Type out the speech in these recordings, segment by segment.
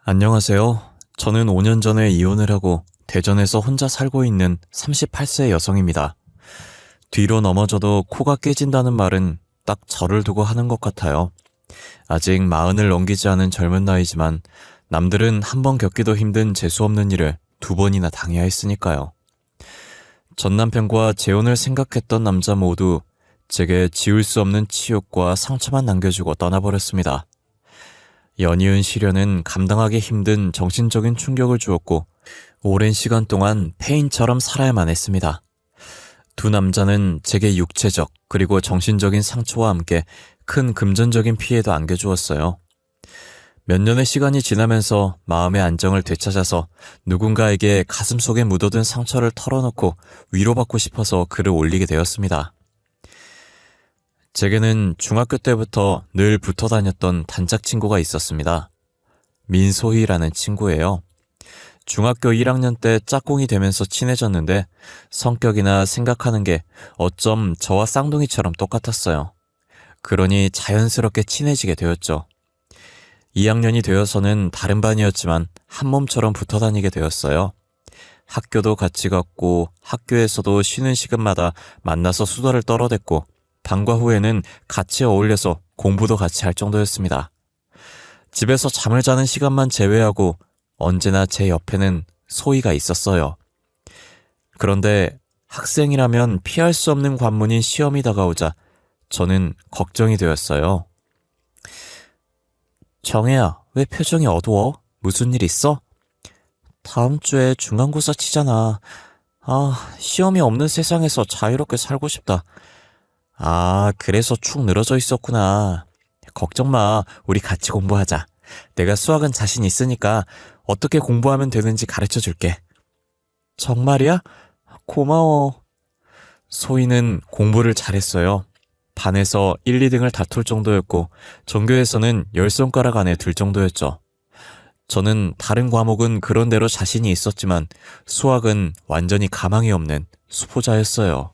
안녕하세요. 저는 5년 전에 이혼을 하고 대전에서 혼자 살고 있는 38세 여성입니다. 뒤로 넘어져도 코가 깨진다는 말은 딱 저를 두고 하는 것 같아요. 아직 40을 넘기지 않은 젊은 나이지만 남들은 한 번 겪기도 힘든 재수없는 일을 2번이나 당해야 했으니까요. 전 남편과 재혼을 생각했던 남자 모두 제게 지울 수 없는 치욕과 상처만 남겨주고 떠나버렸습니다. 연이은 시련은 감당하기 힘든 정신적인 충격을 주었고 오랜 시간 동안 폐인처럼 살아야만 했습니다. 두 남자는 제게 육체적 그리고 정신적인 상처와 함께 큰 금전적인 피해도 안겨주었어요. 몇 년의 시간이 지나면서 마음의 안정을 되찾아서 누군가에게 가슴속에 묻어둔 상처를 털어놓고 위로받고 싶어서 글을 올리게 되었습니다. 제게는 중학교 때부터 늘 붙어 다녔던 단짝 친구가 있었습니다. 민소희라는 친구예요. 중학교 1학년 때 짝꿍이 되면서 친해졌는데 성격이나 생각하는 게 어쩜 저와 쌍둥이처럼 똑같았어요. 그러니 자연스럽게 친해지게 되었죠. 2학년이 되어서는 다른 반이었지만 한 몸처럼 붙어 다니게 되었어요. 학교도 같이 갔고 학교에서도 쉬는 시간마다 만나서 수다를 떨어댔고 방과 후에는 같이 어울려서 공부도 같이 할 정도였습니다. 집에서 잠을 자는 시간만 제외하고 언제나 제 옆에는 소희가 있었어요. 그런데 학생이라면 피할 수 없는 관문인 시험이 다가오자 저는 걱정이 되었어요. 정혜야, 왜 표정이 어두워? 무슨 일 있어? 다음 주에 중간고사 치잖아. 시험이 없는 세상에서 자유롭게 살고 싶다. 그래서 축 늘어져 있었구나. 걱정 마. 우리 같이 공부하자. 내가 수학은 자신 있으니까 어떻게 공부하면 되는지 가르쳐 줄게. 정말이야? 고마워. 소희는 공부를 잘했어요. 반에서 1, 2등을 다툴 정도였고 전교에서는 10손가락 안에 들 정도였죠. 저는 다른 과목은 그런대로 자신이 있었지만 수학은 완전히 가망이 없는 수포자였어요.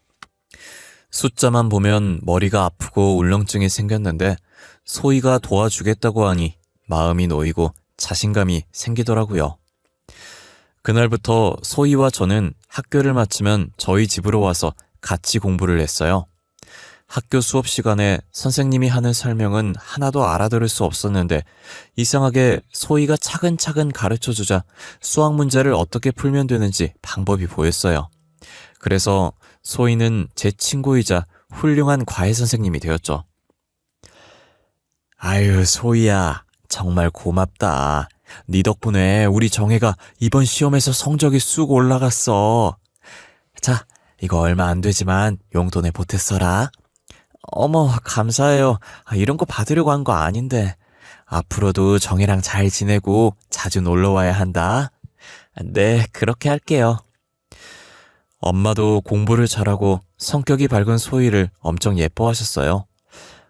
숫자만 보면 머리가 아프고 울렁증이 생겼는데 소희가 도와주겠다고 하니 마음이 놓이고 자신감이 생기더라고요. 그날부터 소희와 저는 학교를 마치면 저희 집으로 와서 같이 공부를 했어요. 학교 수업 시간에 선생님이 하는 설명은 하나도 알아들을 수 없었는데 이상하게 소희가 차근차근 가르쳐주자 수학 문제를 어떻게 풀면 되는지 방법이 보였어요. 그래서 소희는 제 친구이자 훌륭한 과외 선생님이 되었죠. 아유, 소희야, 정말 고맙다. 네 덕분에 우리 정혜가 이번 시험에서 성적이 쑥 올라갔어. 자, 이거 얼마 안 되지만 용돈에 보태 써라. 어머, 감사해요. 이런 거 받으려고 한 거 아닌데. 앞으로도 정혜랑 잘 지내고 자주 놀러 와야 한다. 네, 그렇게 할게요. 엄마도 공부를 잘하고 성격이 밝은 소희를 엄청 예뻐하셨어요.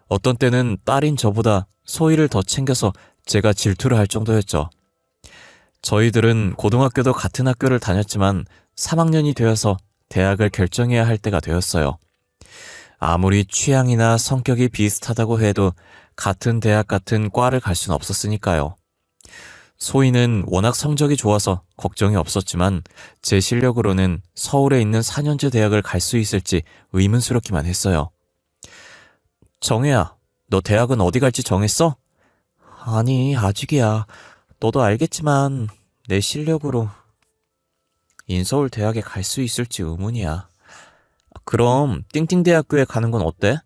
어떤 때는 딸인 저보다 소희를 더 챙겨서 제가 질투를 할 정도였죠. 저희들은 고등학교도 같은 학교를 다녔지만 3학년이 되어서 대학을 결정해야 할 때가 되었어요. 아무리 취향이나 성격이 비슷하다고 해도 같은 대학 같은 과를 갈 수는 없었으니까요. 소희는 워낙 성적이 좋아서 걱정이 없었지만 제 실력으로는 서울에 있는 4년제 대학을 갈 수 있을지 의문스럽기만 했어요. 정혜야, 너 대학은 어디 갈지 정했어? 아니, 아직이야. 너도 알겠지만 내 실력으로 인서울 대학에 갈 수 있을지 의문이야. 그럼 띵띵대학교에 가는 건 어때?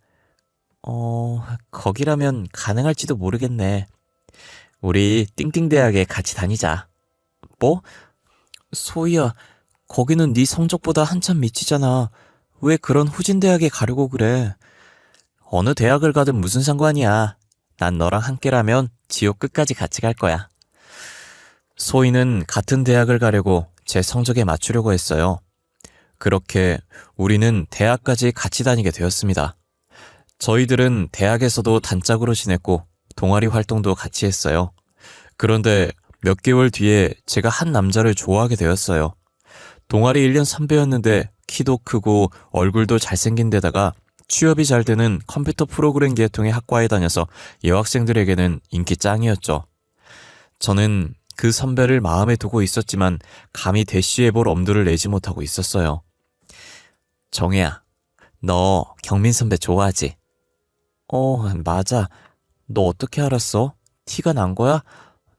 거기라면 가능할지도 모르겠네. 우리 띵띵대학에 같이 다니자. 뭐? 소희야, 거기는 네 성적보다 한참 미치잖아. 왜 그런 후진대학에 가려고 그래? 어느 대학을 가든 무슨 상관이야. 난 너랑 함께라면 지옥 끝까지 같이 갈 거야. 소희는 같은 대학을 가려고 제 성적에 맞추려고 했어요. 그렇게 우리는 대학까지 같이 다니게 되었습니다. 저희들은 대학에서도 단짝으로 지냈고 동아리 활동도 같이 했어요. 그런데 몇 개월 뒤에 제가 한 남자를 좋아하게 되었어요. 동아리 1년 선배였는데 키도 크고 얼굴도 잘생긴 데다가 취업이 잘 되는 컴퓨터 프로그램 계통의 학과에 다녀서 여학생들에게는 인기 짱이었죠. 저는 그 선배를 마음에 두고 있었지만 감히 대쉬해볼 엄두를 내지 못하고 있었어요. 정혜야, 너 경민 선배 좋아하지? 맞아. 너 어떻게 알았어? 티가 난 거야?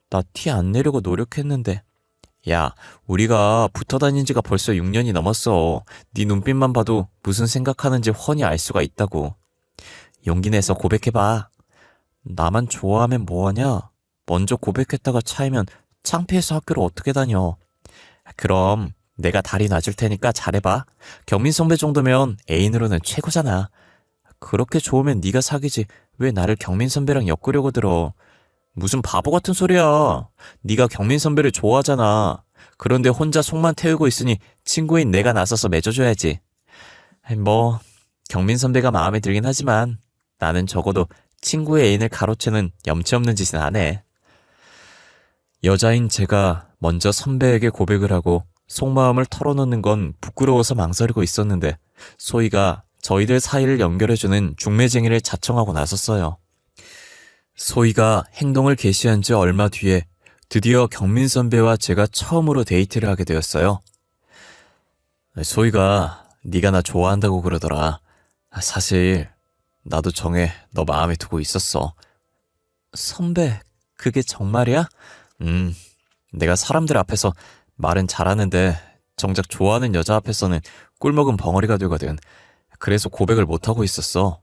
나 티 안 내려고 노력했는데. 야, 우리가 붙어 다닌 지가 벌써 6년이 넘었어. 네 눈빛만 봐도 무슨 생각하는지 훤히 알 수가 있다고. 용기 내서 고백해봐. 나만 좋아하면 뭐하냐? 먼저 고백했다가 차이면 창피해서 학교를 어떻게 다녀? 그럼 내가 다리 놔줄 테니까 잘해봐. 경민 선배 정도면 애인으로는 최고잖아. 그렇게 좋으면 네가 사귀지 왜 나를 경민 선배랑 엮으려고 들어? 무슨 바보 같은 소리야. 네가 경민 선배를 좋아하잖아. 그런데 혼자 속만 태우고 있으니 친구인 내가 나서서 맺어줘야지. 뭐 경민 선배가 마음에 들긴 하지만 나는 적어도 친구의 애인을 가로채는 염치 없는 짓은 안 해. 여자인 제가 먼저 선배에게 고백을 하고 속마음을 털어놓는 건 부끄러워서 망설이고 있었는데 소희가 저희들 사이를 연결해주는 중매쟁이를 자청하고 나섰어요. 소희가 행동을 개시한 지 얼마 뒤에 드디어 경민 선배와 제가 처음으로 데이트를 하게 되었어요. 소희가 네가 나 좋아한다고 그러더라. 사실 나도 정해 너 마음에 두고 있었어. 선배, 그게 정말이야? 내가 사람들 앞에서 말은 잘하는데 정작 좋아하는 여자 앞에서는 꿀먹은 벙어리가 되거든. 그래서 고백을 못하고 있었어.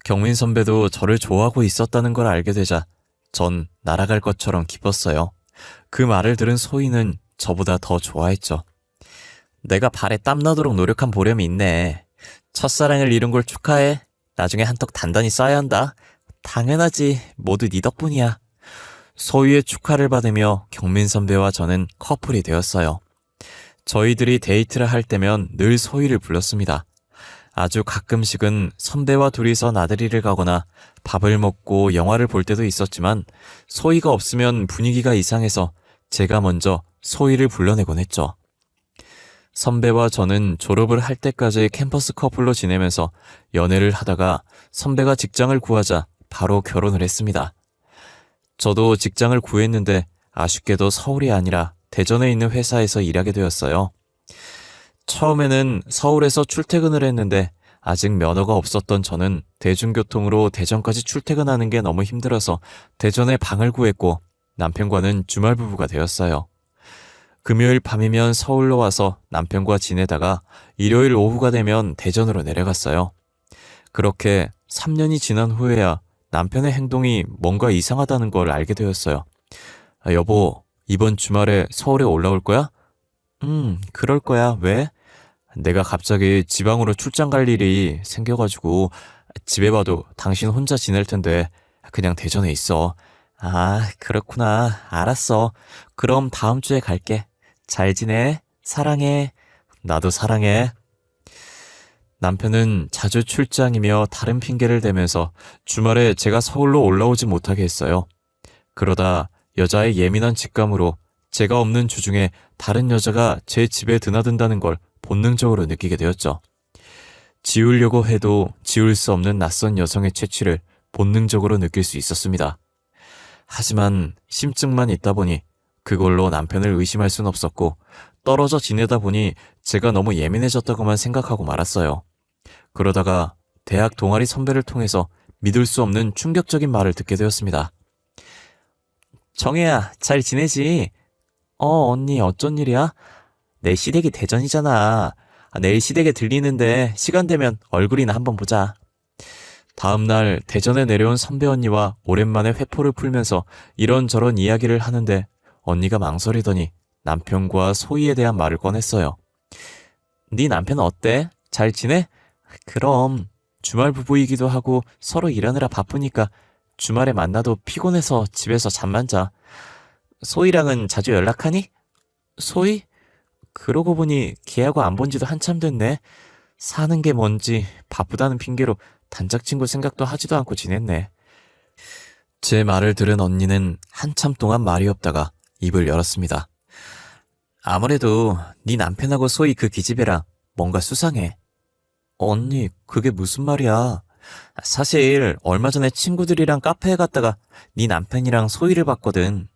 경민 선배도 저를 좋아하고 있었다는 걸 알게 되자 전 날아갈 것처럼 기뻤어요. 그 말을 들은 소희는 저보다 더 좋아했죠. 내가 발에 땀나도록 노력한 보람이 있네. 첫사랑을 이룬 걸 축하해. 나중에 한턱 단단히 쏴야 한다. 당연하지. 모두 네 덕분이야. 소희의 축하를 받으며 경민 선배와 저는 커플이 되었어요. 저희들이 데이트를 할 때면 늘 소희를 불렀습니다. 아주 가끔씩은 선배와 둘이서 나들이를 가거나 밥을 먹고 영화를 볼 때도 있었지만 소희가 없으면 분위기가 이상해서 제가 먼저 소희를 불러내곤 했죠. 선배와 저는 졸업을 할 때까지 캠퍼스 커플로 지내면서 연애를 하다가 선배가 직장을 구하자 바로 결혼을 했습니다. 저도 직장을 구했는데 아쉽게도 서울이 아니라 대전에 있는 회사에서 일하게 되었어요. 처음에는 서울에서 출퇴근을 했는데 아직 면허가 없었던 저는 대중교통으로 대전까지 출퇴근하는 게 너무 힘들어서 대전에 방을 구했고 남편과는 주말 부부가 되었어요. 금요일 밤이면 서울로 와서 남편과 지내다가 일요일 오후가 되면 대전으로 내려갔어요. 그렇게 3년이 지난 후에야 남편의 행동이 뭔가 이상하다는 걸 알게 되었어요. 여보, 이번 주말에 서울에 올라올 거야? 그럴 거야. 왜? 내가 갑자기 지방으로 출장 갈 일이 생겨가지고 집에 봐도 당신 혼자 지낼 텐데 그냥 대전에 있어. 아, 그렇구나. 알았어. 그럼 다음 주에 갈게. 잘 지내. 사랑해. 나도 사랑해. 남편은 자주 출장이며 다른 핑계를 대면서 주말에 제가 서울로 올라오지 못하게 했어요. 그러다 여자의 예민한 직감으로 제가 없는 주중에 다른 여자가 제 집에 드나든다는 걸 본능적으로 느끼게 되었죠. 지우려고 해도 지울 수 없는 낯선 여성의 채취를 본능적으로 느낄 수 있었습니다. 하지만 심증만 있다 보니 그걸로 남편을 의심할 순 없었고 떨어져 지내다 보니 제가 너무 예민해졌다고만 생각하고 말았어요. 그러다가 대학 동아리 선배를 통해서 믿을 수 없는 충격적인 말을 듣게 되었습니다. 정혜야, 잘 지내지? 언니 어쩐 일이야? 내일 시댁이 대전이잖아. 내일 시댁에 들리는데 시간 되면 얼굴이나 한번 보자. 다음날 대전에 내려온 선배 언니와 오랜만에 회포를 풀면서 이런저런 이야기를 하는데 언니가 망설이더니 남편과 소희에 대한 말을 꺼냈어요. 네 남편은 어때? 잘 지내? 그럼 주말 부부이기도 하고 서로 일하느라 바쁘니까 주말에 만나도 피곤해서 집에서 잠만 자. 소희랑은 자주 연락하니? 소희? 그러고 보니 걔하고 안 본 지도 한참 됐네. 사는 게 뭔지 바쁘다는 핑계로 단짝 친구 생각도 하지도 않고 지냈네. 제 말을 들은 언니는 한참 동안 말이 없다가 입을 열었습니다. 아무래도 네 남편하고 소희 그 기집애랑 뭔가 수상해. 언니, 그게 무슨 말이야? 사실 얼마 전에 친구들이랑 카페에 갔다가 네 남편이랑 소희를 봤거든.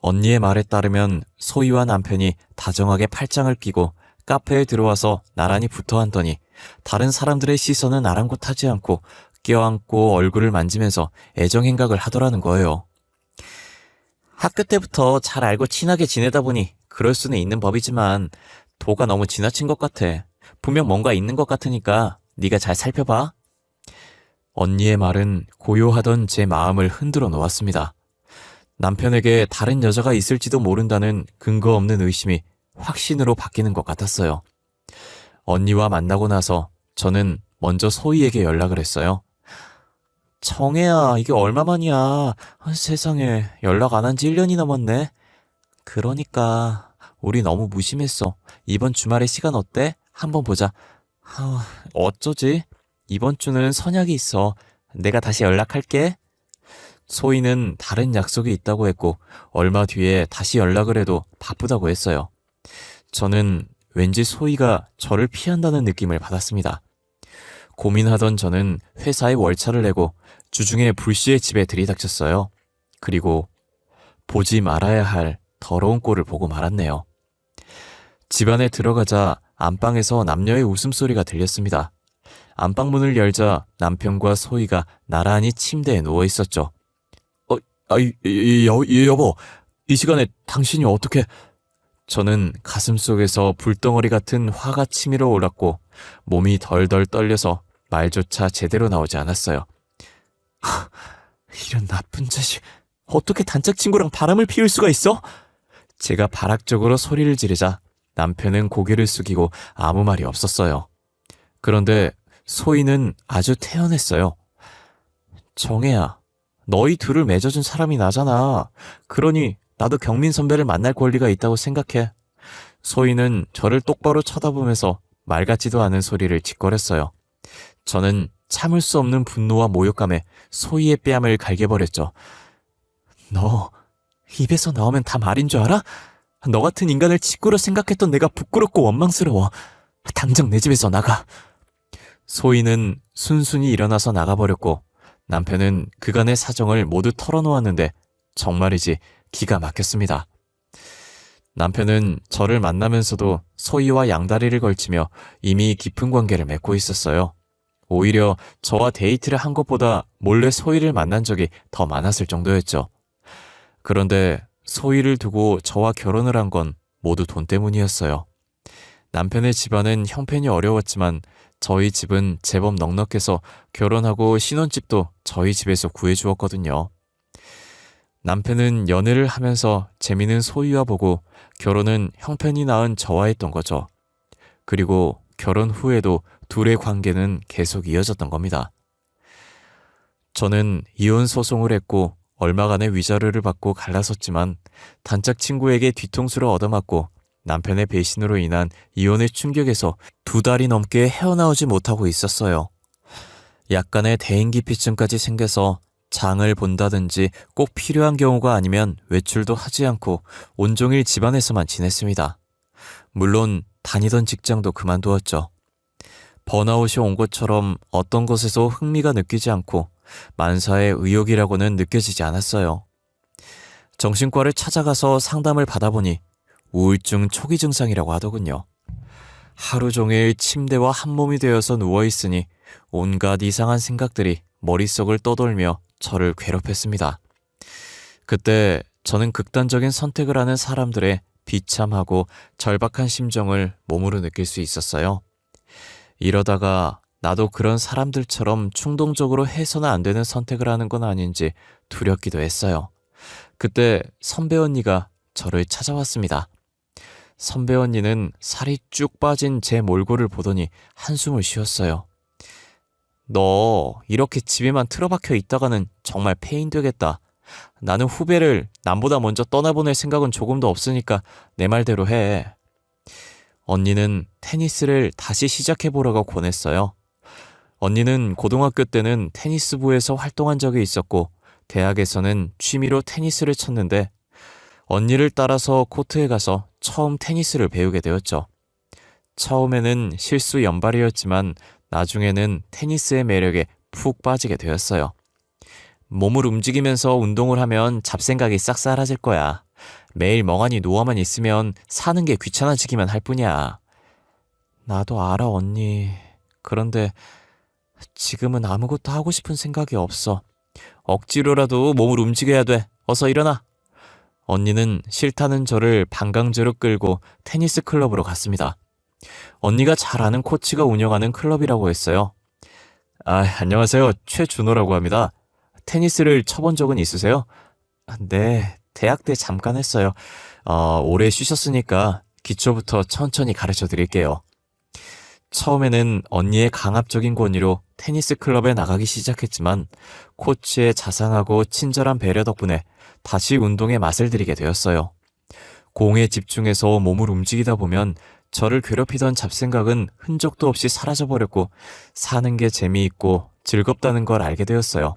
언니의 말에 따르면 소희와 남편이 다정하게 팔짱을 끼고 카페에 들어와서 나란히 붙어 앉더니 다른 사람들의 시선은 아랑곳하지 않고 껴안고 얼굴을 만지면서 애정행각을 하더라는 거예요. 학교 때부터 잘 알고 친하게 지내다 보니 그럴 수는 있는 법이지만 도가 너무 지나친 것 같아. 분명 뭔가 있는 것 같으니까 네가 잘 살펴봐. 언니의 말은 고요하던 제 마음을 흔들어 놓았습니다. 남편에게 다른 여자가 있을지도 모른다는 근거 없는 의심이 확신으로 바뀌는 것 같았어요. 언니와 만나고 나서 저는 먼저 소희에게 연락을 했어요. 정혜야, 이게 얼마만이야. 세상에, 연락 안 한 지 1년이 넘었네. 그러니까 우리 너무 무심했어. 이번 주말에 시간 어때? 한번 보자. 어쩌지? 이번 주는 선약이 있어. 내가 다시 연락할게. 소희는 다른 약속이 있다고 했고 얼마 뒤에 다시 연락을 해도 바쁘다고 했어요. 저는 왠지 소희가 저를 피한다는 느낌을 받았습니다. 고민하던 저는 회사에 월차를 내고 주중에 불시에 집에 들이닥쳤어요. 그리고 보지 말아야 할 더러운 꼴을 보고 말았네요. 집 안에 들어가자 안방에서 남녀의 웃음소리가 들렸습니다. 안방문을 열자 남편과 소희가 나란히 침대에 누워 있었죠. 여보, 이 시간에 당신이 어떻게... 저는 가슴 속에서 불덩어리 같은 화가 치밀어 올랐고 몸이 덜덜 떨려서 말조차 제대로 나오지 않았어요. 이런 나쁜 자식, 어떻게 단짝 친구랑 바람을 피울 수가 있어? 제가 발악적으로 소리를 지르자 남편은 고개를 숙이고 아무 말이 없었어요. 그런데 소희는 아주 태연했어요. 정혜야, 너희 둘을 맺어준 사람이 나잖아. 그러니 나도 경민 선배를 만날 권리가 있다고 생각해. 소희는 저를 똑바로 쳐다보면서 말 같지도 않은 소리를 짓거렸어요. 저는 참을 수 없는 분노와 모욕감에 소희의 뺨을 갈겨버렸죠. 너 입에서 나오면 다 말인 줄 알아? 너 같은 인간을 직구로 생각했던 내가 부끄럽고 원망스러워. 당장 내 집에서 나가. 소희는 순순히 일어나서 나가버렸고 남편은 그간의 사정을 모두 털어놓았는데 정말이지 기가 막혔습니다. 남편은 저를 만나면서도 소희와 양다리를 걸치며 이미 깊은 관계를 맺고 있었어요. 오히려 저와 데이트를 한 것보다 몰래 소희를 만난 적이 더 많았을 정도였죠. 그런데 소희를 두고 저와 결혼을 한 건 모두 돈 때문이었어요. 남편의 집안은 형편이 어려웠지만 저희 집은 제법 넉넉해서 결혼하고 신혼집도 저희 집에서 구해주었거든요. 남편은 연애를 하면서 재미있는 소희와 보고 결혼은 형편이 나은 저와 했던 거죠. 그리고 결혼 후에도 둘의 관계는 계속 이어졌던 겁니다. 저는 이혼 소송을 했고 얼마간의 위자료를 받고 갈라섰지만 단짝 친구에게 뒤통수를 얻어맞고 남편의 배신으로 인한 이혼의 충격에서 2달이 넘게 헤어나오지 못하고 있었어요. 약간의 대인기피증까지 생겨서 장을 본다든지 꼭 필요한 경우가 아니면 외출도 하지 않고 온종일 집안에서만 지냈습니다. 물론 다니던 직장도 그만두었죠. 번아웃이 온 것처럼 어떤 것에서 흥미가 느끼지 않고 만사의 의욕이라고는 느껴지지 않았어요. 정신과를 찾아가서 상담을 받아보니 우울증 초기 증상이라고 하더군요. 하루 종일 침대와 한몸이 되어서 누워있으니 온갖 이상한 생각들이 머릿속을 떠돌며 저를 괴롭혔습니다. 그때 저는 극단적인 선택을 하는 사람들의 비참하고 절박한 심정을 몸으로 느낄 수 있었어요. 이러다가 나도 그런 사람들처럼 충동적으로 해서는 안 되는 선택을 하는 건 아닌지 두렵기도 했어요. 그때 선배 언니가 저를 찾아왔습니다. 선배 언니는 살이 쭉 빠진 제 몰골을 보더니 한숨을 쉬었어요. 너 이렇게 집에만 틀어박혀 있다가는 정말 폐인 되겠다. 나는 후배를 남보다 먼저 떠나보낼 생각은 조금도 없으니까 내 말대로 해. 언니는 테니스를 다시 시작해보라고 권했어요. 언니는 고등학교 때는 테니스부에서 활동한 적이 있었고 대학에서는 취미로 테니스를 쳤는데 언니를 따라서 코트에 가서 처음 테니스를 배우게 되었죠. 처음에는 실수 연발이었지만 나중에는 테니스의 매력에 푹 빠지게 되었어요. 몸을 움직이면서 운동을 하면 잡생각이 싹 사라질 거야. 매일 멍하니 누워만 있으면 사는 게 귀찮아지기만 할 뿐이야. 나도 알아, 언니. 그런데 지금은 아무것도 하고 싶은 생각이 없어. 억지로라도 몸을 움직여야 돼. 어서 일어나. 언니는 싫다는 저를 반강제로 끌고 테니스 클럽으로 갔습니다. 언니가 잘 아는 코치가 운영하는 클럽이라고 했어요. 안녕하세요. 최준호라고 합니다. 테니스를 쳐본 적은 있으세요? 네, 대학 때 잠깐 했어요. 오래 쉬셨으니까 기초부터 천천히 가르쳐 드릴게요. 처음에는 언니의 강압적인 권유로 테니스 클럽에 나가기 시작했지만 코치의 자상하고 친절한 배려 덕분에 다시 운동에 맛을 들이게 되었어요. 공에 집중해서 몸을 움직이다 보면 저를 괴롭히던 잡생각은 흔적도 없이 사라져버렸고 사는 게 재미있고 즐겁다는 걸 알게 되었어요.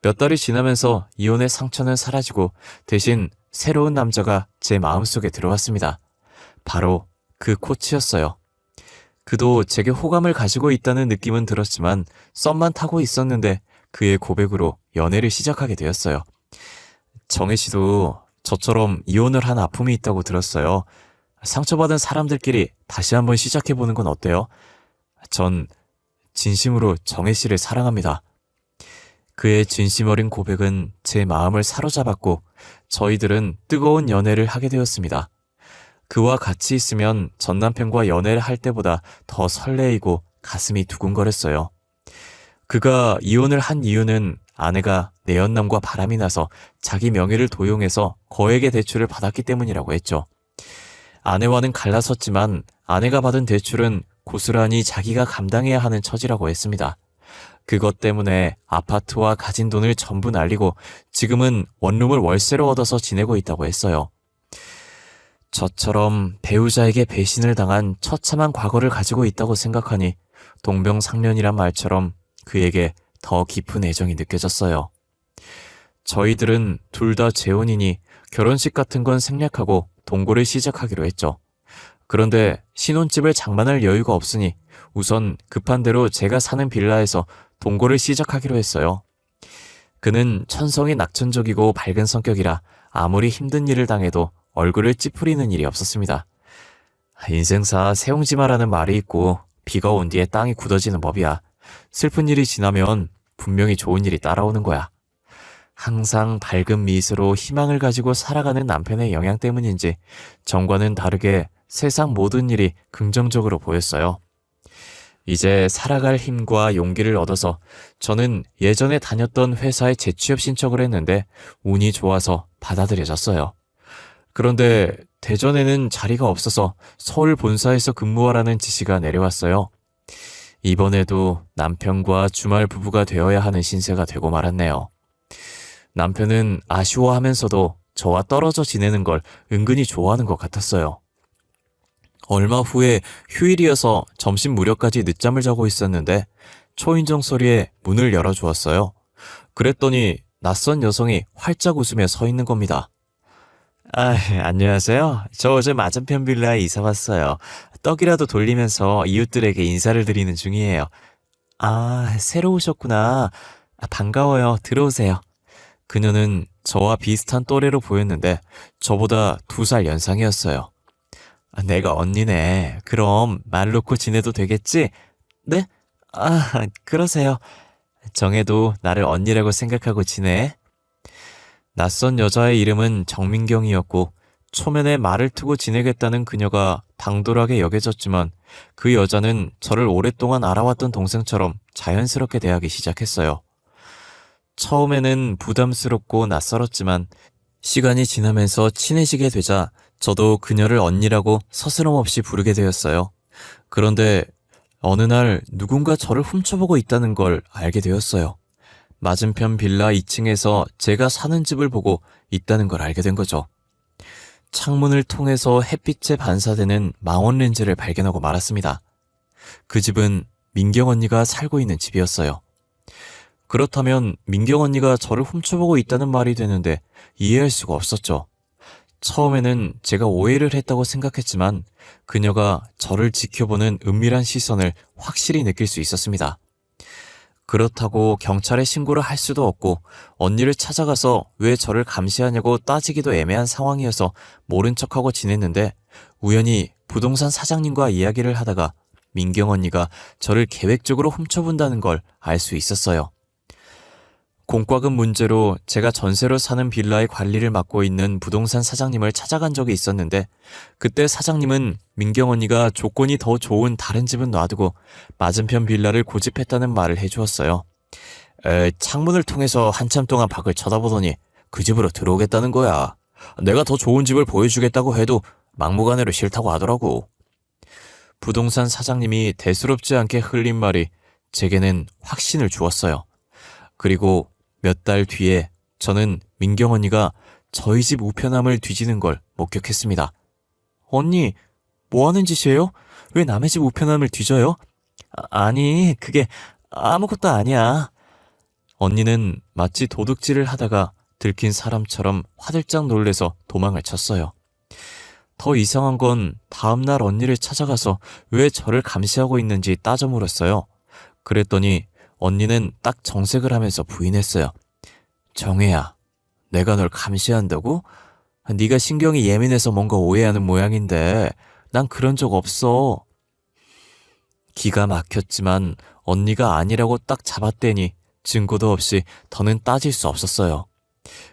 몇 달이 지나면서 이혼의 상처는 사라지고 대신 새로운 남자가 제 마음속에 들어왔습니다. 바로 그 코치였어요. 그도 제게 호감을 가지고 있다는 느낌은 들었지만 썸만 타고 있었는데 그의 고백으로 연애를 시작하게 되었어요. 정혜 씨도 저처럼 이혼을 한 아픔이 있다고 들었어요. 상처받은 사람들끼리 다시 한번 시작해보는 건 어때요? 전 진심으로 정혜 씨를 사랑합니다. 그의 진심 어린 고백은 제 마음을 사로잡았고 저희들은 뜨거운 연애를 하게 되었습니다. 그와 같이 있으면 전 남편과 연애를 할 때보다 더 설레이고 가슴이 두근거렸어요. 그가 이혼을 한 이유는 아내가 내연남과 바람이 나서 자기 명의를 도용해서 거액의 대출을 받았기 때문이라고 했죠. 아내와는 갈라섰지만 아내가 받은 대출은 고스란히 자기가 감당해야 하는 처지라고 했습니다. 그것 때문에 아파트와 가진 돈을 전부 날리고 지금은 원룸을 월세로 얻어서 지내고 있다고 했어요. 저처럼 배우자에게 배신을 당한 처참한 과거를 가지고 있다고 생각하니 동병상련이란 말처럼 그에게 더 깊은 애정이 느껴졌어요. 저희들은 둘 다 재혼이니 결혼식 같은 건 생략하고 동거를 시작하기로 했죠. 그런데 신혼집을 장만할 여유가 없으니 우선 급한 대로 제가 사는 빌라에서 동거를 시작하기로 했어요. 그는 천성이 낙천적이고 밝은 성격이라 아무리 힘든 일을 당해도 얼굴을 찌푸리는 일이 없었습니다. 인생사 세옹지마라는 말이 있고 비가 온 뒤에 땅이 굳어지는 법이야. 슬픈 일이 지나면 분명히 좋은 일이 따라오는 거야. 항상 밝은 미소로 희망을 가지고 살아가는 남편의 영향 때문인지 전과는 다르게 세상 모든 일이 긍정적으로 보였어요. 이제 살아갈 힘과 용기를 얻어서 저는 예전에 다녔던 회사에 재취업 신청을 했는데 운이 좋아서 받아들여졌어요. 그런데 대전에는 자리가 없어서 서울 본사에서 근무하라는 지시가 내려왔어요. 이번에도 남편과 주말 부부가 되어야 하는 신세가 되고 말았네요. 남편은 아쉬워하면서도 저와 떨어져 지내는 걸 은근히 좋아하는 것 같았어요. 얼마 후에 휴일이어서 점심 무렵까지 늦잠을 자고 있었는데 초인종 소리에 문을 열어주었어요. 그랬더니 낯선 여성이 활짝 웃으며 서 있는 겁니다. 안녕하세요. 저 어제 맞은편 빌라에 이사 왔어요. 떡이라도 돌리면서 이웃들에게 인사를 드리는 중이에요. 새로 오셨구나. 반가워요. 들어오세요. 그녀는 저와 비슷한 또래로 보였는데 저보다 2살 연상이었어요. 내가 언니네. 그럼 말 놓고 지내도 되겠지? 네? 그러세요. 정혜도 나를 언니라고 생각하고 지내. 낯선 여자의 이름은 정민경이었고 초면에 말을 트고 지내겠다는 그녀가 당돌하게 여겨졌지만 그 여자는 저를 오랫동안 알아왔던 동생처럼 자연스럽게 대하기 시작했어요. 처음에는 부담스럽고 낯설었지만 시간이 지나면서 친해지게 되자 저도 그녀를 언니라고 서스럼없이 부르게 되었어요. 그런데 어느 날 누군가 저를 훔쳐보고 있다는 걸 알게 되었어요. 맞은편 빌라 2층에서 제가 사는 집을 보고 있다는 걸 알게 된 거죠. 창문을 통해서 햇빛에 반사되는 망원 렌즈를 발견하고 말았습니다. 그 집은 민경 언니가 살고 있는 집이었어요. 그렇다면 민경 언니가 저를 훔쳐보고 있다는 말이 되는데 이해할 수가 없었죠. 처음에는 제가 오해를 했다고 생각했지만 그녀가 저를 지켜보는 은밀한 시선을 확실히 느낄 수 있었습니다. 그렇다고 경찰에 신고를 할 수도 없고 언니를 찾아가서 왜 저를 감시하냐고 따지기도 애매한 상황이어서 모른 척하고 지냈는데 우연히 부동산 사장님과 이야기를 하다가 민경 언니가 저를 계획적으로 훔쳐본다는 걸 알 수 있었어요. 공과금 문제로 제가 전세로 사는 빌라의 관리를 맡고 있는 부동산 사장님을 찾아간 적이 있었는데 그때 사장님은 민경 언니가 조건이 더 좋은 다른 집은 놔두고 맞은편 빌라를 고집했다는 말을 해주었어요. 창문을 통해서 한참 동안 밖을 쳐다보더니 그 집으로 들어오겠다는 거야. 내가 더 좋은 집을 보여주겠다고 해도 막무가내로 싫다고 하더라고. 부동산 사장님이 대수롭지 않게 흘린 말이 제게는 확신을 주었어요. 그리고 몇 달 뒤에 저는 민경 언니가 저희 집 우편함을 뒤지는 걸 목격했습니다. 언니, 뭐 하는 짓이에요? 왜 남의 집 우편함을 뒤져요? 아니, 그게 아무것도 아니야. 언니는 마치 도둑질을 하다가 들킨 사람처럼 화들짝 놀래서 도망을 쳤어요. 더 이상한 건 다음날 언니를 찾아가서 왜 저를 감시하고 있는지 따져 물었어요. 그랬더니 언니는 딱 정색을 하면서 부인했어요. 정혜야, 내가 널 감시한다고? 네가 신경이 예민해서 뭔가 오해하는 모양인데 난 그런 적 없어. 기가 막혔지만 언니가 아니라고 딱 잡아떼니 증거도 없이 더는 따질 수 없었어요.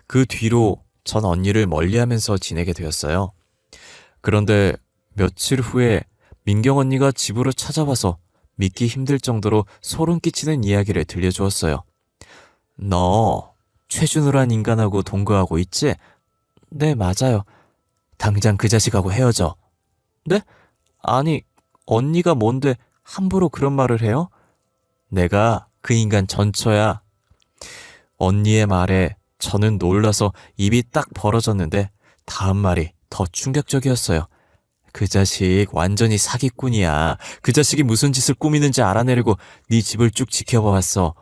그 뒤로 전 언니를 멀리하면서 지내게 되었어요. 그런데 며칠 후에 민경 언니가 집으로 찾아와서 믿기 힘들 정도로 소름 끼치는 이야기를 들려주었어요. 너 최준우란 인간하고 동거하고 있지? 네, 맞아요. 당장 그 자식하고 헤어져. 네? 아니, 언니가 뭔데 함부로 그런 말을 해요? 내가 그 인간 전처야. 언니의 말에 저는 놀라서 입이 딱 벌어졌는데 다음 말이 더 충격적이었어요. 그 자식 완전히 사기꾼이야. 그 자식이 무슨 짓을 꾸미는지 알아내려고 네 집을 쭉 지켜봐왔어.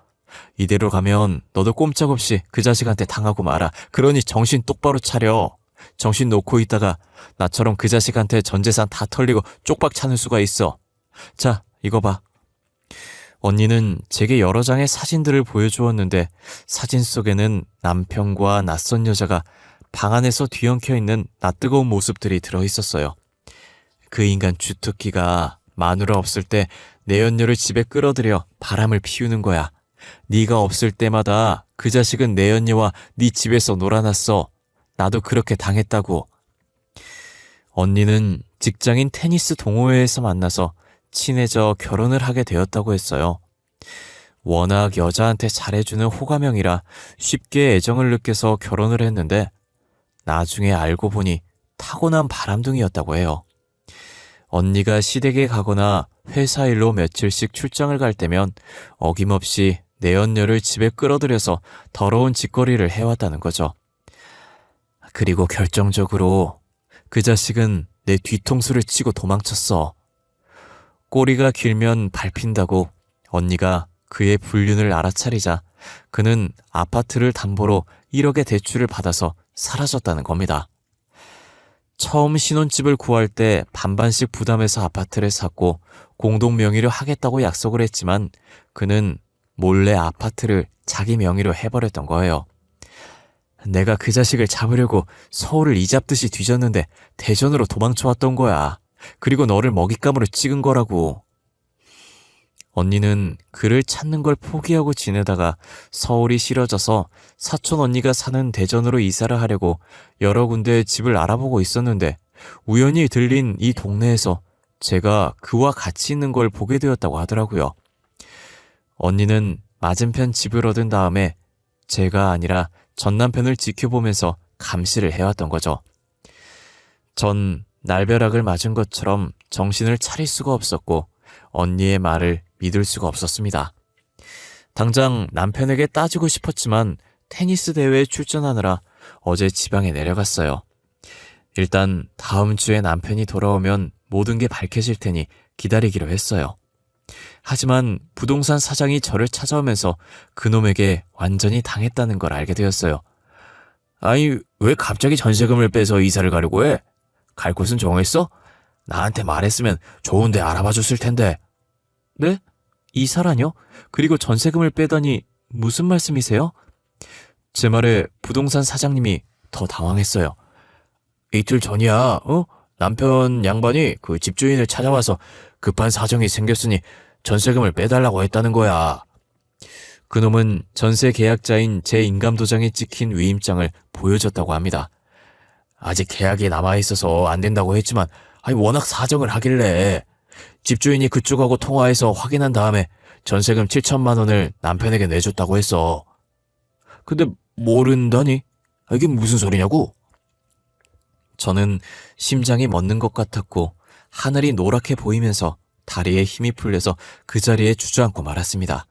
이대로 가면 너도 꼼짝없이 그 자식한테 당하고 말아. 그러니 정신 똑바로 차려. 정신 놓고 있다가 나처럼 그 자식한테 전 재산 다 털리고 쪽박 차는 수가 있어. 자, 이거 봐. 언니는 제게 여러 장의 사진들을 보여주었는데 사진 속에는 남편과 낯선 여자가 방 안에서 뒤엉켜 있는 낯뜨거운 모습들이 들어있었어요. 그 인간 주특기가 마누라 없을 때 내 연녀를 집에 끌어들여 바람을 피우는 거야. 네가 없을 때마다 그 자식은 내 연녀와 네 집에서 놀아났어. 나도 그렇게 당했다고. 언니는 직장인 테니스 동호회에서 만나서 친해져 결혼을 하게 되었다고 했어요. 워낙 여자한테 잘해주는 호감형이라 쉽게 애정을 느껴서 결혼을 했는데 나중에 알고 보니 타고난 바람둥이였다고 해요. 언니가 시댁에 가거나 회사 일로 며칠씩 출장을 갈 때면 어김없이 내 연녀를 집에 끌어들여서 더러운 짓거리를 해왔다는 거죠. 그리고 결정적으로 그 자식은 내 뒤통수를 치고 도망쳤어. 꼬리가 길면 밟힌다고 언니가 그의 불륜을 알아차리자 그는 아파트를 담보로 1억의 대출을 받아서 사라졌다는 겁니다. 처음 신혼집을 구할 때 반반씩 부담해서 아파트를 샀고 공동 명의로 하겠다고 약속을 했지만 그는 몰래 아파트를 자기 명의로 해버렸던 거예요. 내가 그 자식을 잡으려고 서울을 이잡듯이 뒤졌는데 대전으로 도망쳐왔던 거야. 그리고 너를 먹잇감으로 찍은 거라고. 언니는 그를 찾는 걸 포기하고 지내다가 서울이 싫어져서 사촌 언니가 사는 대전으로 이사를 하려고 여러 군데의 집을 알아보고 있었는데 우연히 들린 이 동네에서 제가 그와 같이 있는 걸 보게 되었다고 하더라고요. 언니는 맞은편 집을 얻은 다음에 제가 아니라 전 남편을 지켜보면서 감시를 해왔던 거죠. 전 날벼락을 맞은 것처럼 정신을 차릴 수가 없었고 언니의 말을 믿을 수가 없었습니다. 당장 남편에게 따지고 싶었지만 테니스 대회에 출전하느라 어제 지방에 내려갔어요. 일단 다음 주에 남편이 돌아오면 모든 게 밝혀질 테니 기다리기로 했어요. 하지만 부동산 사장이 저를 찾아오면서 그놈에게 완전히 당했다는 걸 알게 되었어요. 아니, 왜 갑자기 전세금을 빼서 이사를 가려고 해? 갈 곳은 정했어? 나한테 말했으면 좋은 데 알아봐 줬을 텐데. 네? 이사라뇨? 그리고 전세금을 빼다니 무슨 말씀이세요? 제 말에 부동산 사장님이 더 당황했어요. 이틀 전이야, 남편 양반이 그 집주인을 찾아와서 급한 사정이 생겼으니 전세금을 빼달라고 했다는 거야. 그놈은 전세 계약자인 제 인감도장에 찍힌 위임장을 보여줬다고 합니다. 아직 계약이 남아있어서 안 된다고 했지만 워낙 사정을 하길래 집주인이 그쪽하고 통화해서 확인한 다음에 전세금 7천만 원을 남편에게 내줬다고 했어. 근데 모른다니? 이게 무슨 소리냐고? 저는 심장이 멎는 것 같았고 하늘이 노랗게 보이면서 다리에 힘이 풀려서 그 자리에 주저앉고 말았습니다.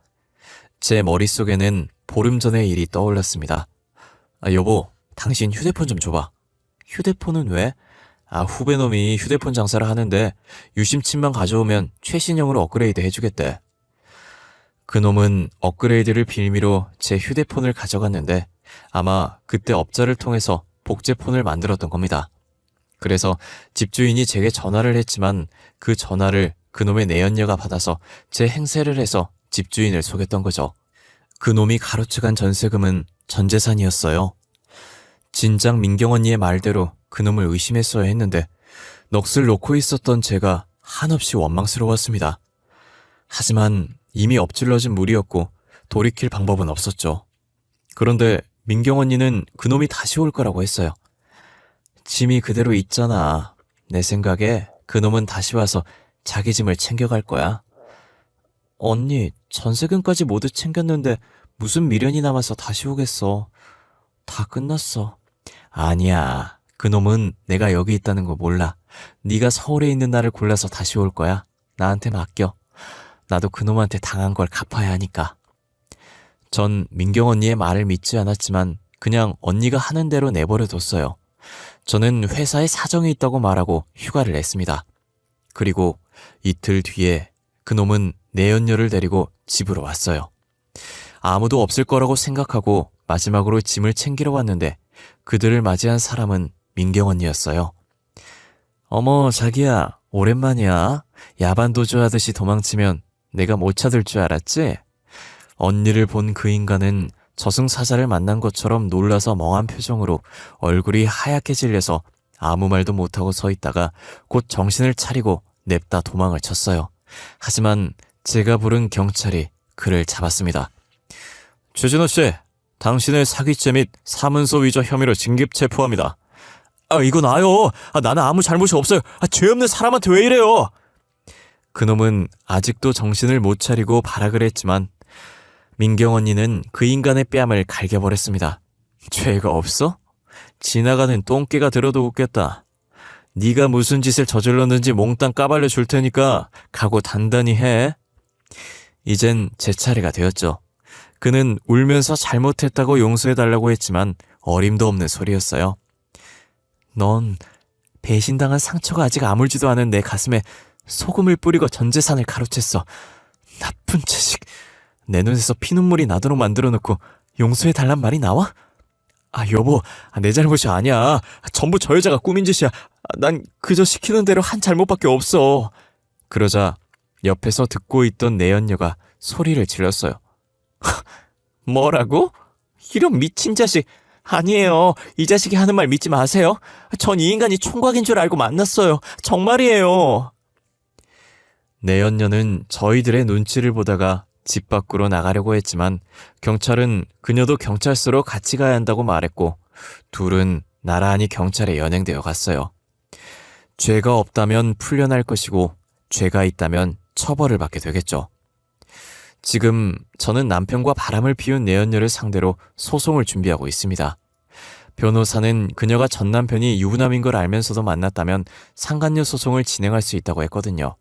제 머릿속에는 보름 전의 일이 떠올랐습니다. 여보, 당신 휴대폰 좀 줘봐. 휴대폰은 왜? 후배놈이 휴대폰 장사를 하는데 유심칩만 가져오면 최신형으로 업그레이드 해주겠대. 그놈은 업그레이드를 빌미로 제 휴대폰을 가져갔는데 아마 그때 업자를 통해서 복제폰을 만들었던 겁니다. 그래서 집주인이 제게 전화를 했지만 그 전화를 그놈의 내연녀가 받아서 제 행세를 해서 집주인을 속였던 거죠. 그놈이 가로채간 전세금은 전 재산이었어요. 진작 민경 언니의 말대로 그놈을 의심했어야 했는데 넋을 놓고 있었던 제가 한없이 원망스러웠습니다. 하지만 이미 엎질러진 물이었고 돌이킬 방법은 없었죠. 그런데 민경 언니는 그놈이 다시 올 거라고 했어요. 짐이 그대로 있잖아. 내 생각에 그놈은 다시 와서 자기 짐을 챙겨갈 거야. 언니, 전세금까지 모두 챙겼는데 무슨 미련이 남아서 다시 오겠어. 다 끝났어. 아니야. 그놈은 내가 여기 있다는 거 몰라. 네가 서울에 있는 날을 골라서 다시 올 거야. 나한테 맡겨. 나도 그놈한테 당한 걸 갚아야 하니까. 전 민경 언니의 말을 믿지 않았지만 그냥 언니가 하는 대로 내버려 뒀어요. 저는 회사에 사정이 있다고 말하고 휴가를 냈습니다. 그리고 이틀 뒤에 그놈은 내연녀를 데리고 집으로 왔어요. 아무도 없을 거라고 생각하고 마지막으로 짐을 챙기러 왔는데 그들을 맞이한 사람은 민경 언니였어요. 어머, 자기야, 오랜만이야. 야반도주 하듯이 도망치면 내가 못 찾을 줄 알았지? 언니를 본 그 인간은 저승사자를 만난 것처럼 놀라서 멍한 표정으로 얼굴이 하얗게 질려서 아무 말도 못하고 서 있다가 곧 정신을 차리고 냅다 도망을 쳤어요. 하지만 제가 부른 경찰이 그를 잡았습니다. 최진호 씨, 당신을 사기죄 및 사문서 위조 혐의로 긴급 체포합니다. 이거 나요. 나는 아무 잘못이 없어요. 죄 없는 사람한테 왜 이래요? 그놈은 아직도 정신을 못 차리고 발악을 했지만 민경 언니는 그 인간의 뺨을 갈겨버렸습니다. 죄가 없어? 지나가는 똥개가 들어도 웃겠다. 네가 무슨 짓을 저질렀는지 몽땅 까발려 줄 테니까 각오 단단히 해. 이젠 제 차례가 되었죠. 그는 울면서 잘못했다고 용서해달라고 했지만 어림도 없는 소리였어요. 넌 배신당한 상처가 아직 아물지도 않은 내 가슴에 소금을 뿌리고 전 재산을 가로챘어. 나쁜 자식. 내 눈에서 피눈물이 나도록 만들어놓고 용서해달란 말이 나와? 여보, 내 잘못이 아니야. 전부 저 여자가 꾸민 짓이야. 난 그저 시키는 대로 한 잘못밖에 없어. 그러자 옆에서 듣고 있던 내연녀가 소리를 질렀어요. 뭐라고? 이런 미친 자식. 아니에요. 이 자식이 하는 말 믿지 마세요. 전 이 인간이 총각인 줄 알고 만났어요. 정말이에요. 내연녀는 저희들의 눈치를 보다가 집 밖으로 나가려고 했지만 경찰은 그녀도 경찰서로 같이 가야 한다고 말했고 둘은 나란히 경찰에 연행되어 갔어요. 죄가 없다면 풀려날 것이고 죄가 있다면 처벌을 받게 되겠죠. 지금 저는 남편과 바람을 피운 내연녀를 상대로 소송을 준비하고 있습니다. 변호사는 그녀가 전 남편이 유부남인 걸 알면서도 만났다면 상간녀 소송을 진행할 수 있다고 했거든요.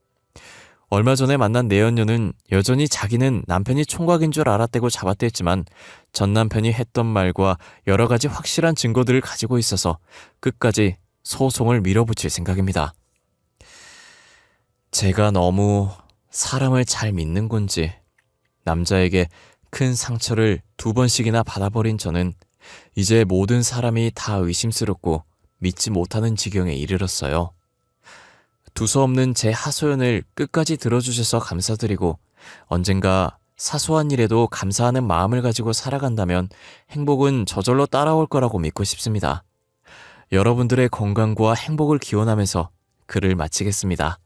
얼마 전에 만난 내연녀는 여전히 자기는 남편이 총각인 줄 알았다고 잡아댔지만 전 남편이 했던 말과 여러 가지 확실한 증거들을 가지고 있어서 끝까지 소송을 밀어붙일 생각입니다. 제가 너무 사람을 잘 믿는 건지 남자에게 큰 상처를 2번씩이나 받아버린 저는 이제 모든 사람이 다 의심스럽고 믿지 못하는 지경에 이르렀어요. 두서없는 제 하소연을 끝까지 들어주셔서 감사드리고 언젠가 사소한 일에도 감사하는 마음을 가지고 살아간다면 행복은 저절로 따라올 거라고 믿고 싶습니다. 여러분들의 건강과 행복을 기원하면서 글을 마치겠습니다.